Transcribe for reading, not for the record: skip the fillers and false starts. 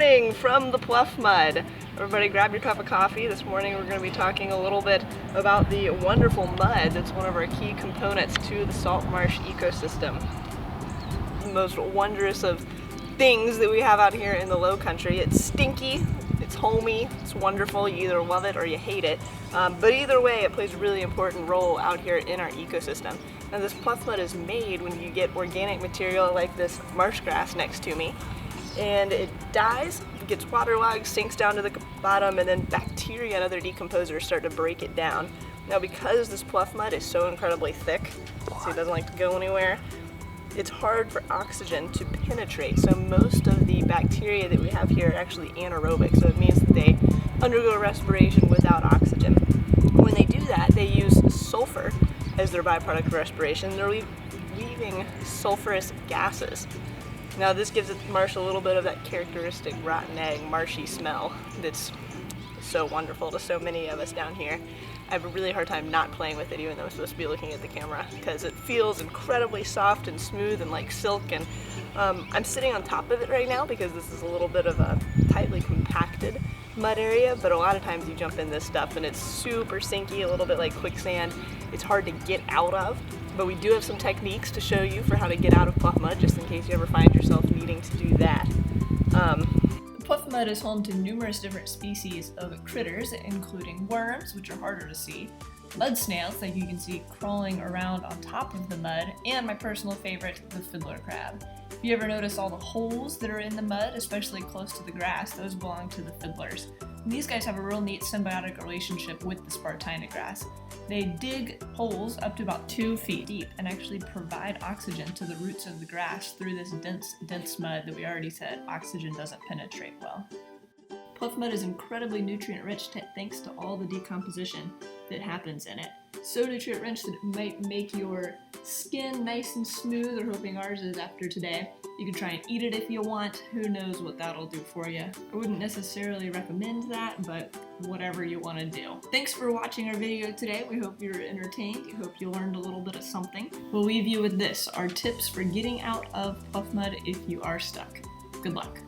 morning from the Pluff Mud. Everybody grab your cup of coffee. This morning we're going to be talking a little bit about the wonderful mud that's one of our key components to the salt marsh ecosystem. The most wondrous of things that we have out here in the low country. It's stinky, it's homey, it's wonderful. You either love it or you hate it. But either way, it plays a really important role out here in our ecosystem. Now this pluff mud is made when you get organic material like this marsh grass next to me, and it dies, gets waterlogged, sinks down to the bottom, and then bacteria and other decomposers start to break it down. Now because this pluff mud is so incredibly thick, so it doesn't like to go anywhere, it's hard for oxygen to penetrate. So most of the bacteria that we have here are actually anaerobic, so it means that they undergo respiration without oxygen. When they do that, they use sulfur as their byproduct of respiration. They're leaving sulfurous gases. Now this gives the marsh a little bit of that characteristic rotten egg, marshy smell that's so wonderful to so many of us down here. I have a really hard time not playing with it, even though I'm supposed to be looking at the camera, because it feels incredibly soft and smooth and like silk. And I'm sitting on top of it right now because this is a little bit of a tightly compacted mud area, but a lot of times you jump in this stuff and it's super sinky, a little bit like quicksand. It's hard to get out of, but we do have some techniques to show you for how to get out of pluff mud, just in case you ever find yourself needing to do that. Pluff mud is home to numerous different species of critters, including worms, which are harder to see, mud snails that you can see crawling around on top of the mud, and my personal favorite, the fiddler crab. If you ever notice all the holes that are in the mud, especially close to the grass, those belong to the fiddlers. And these guys have a real neat symbiotic relationship with the Spartina grass. They dig holes up to about 2 feet deep and actually provide oxygen to the roots of the grass through this dense mud that we already said oxygen doesn't penetrate well. Pluff mud is incredibly nutrient rich thanks to all the decomposition that happens in it. So nutrient rich that it might make your skin nice and smooth. We're hoping ours is after today. You can try and eat it if you want. Who knows what that'll do for you. I wouldn't necessarily recommend that, but whatever you want to do. Thanks for watching our video today. We hope you were entertained. We hope you learned a little bit of something. We'll leave you with this, our tips for getting out of pluff mud if you are stuck. Good luck.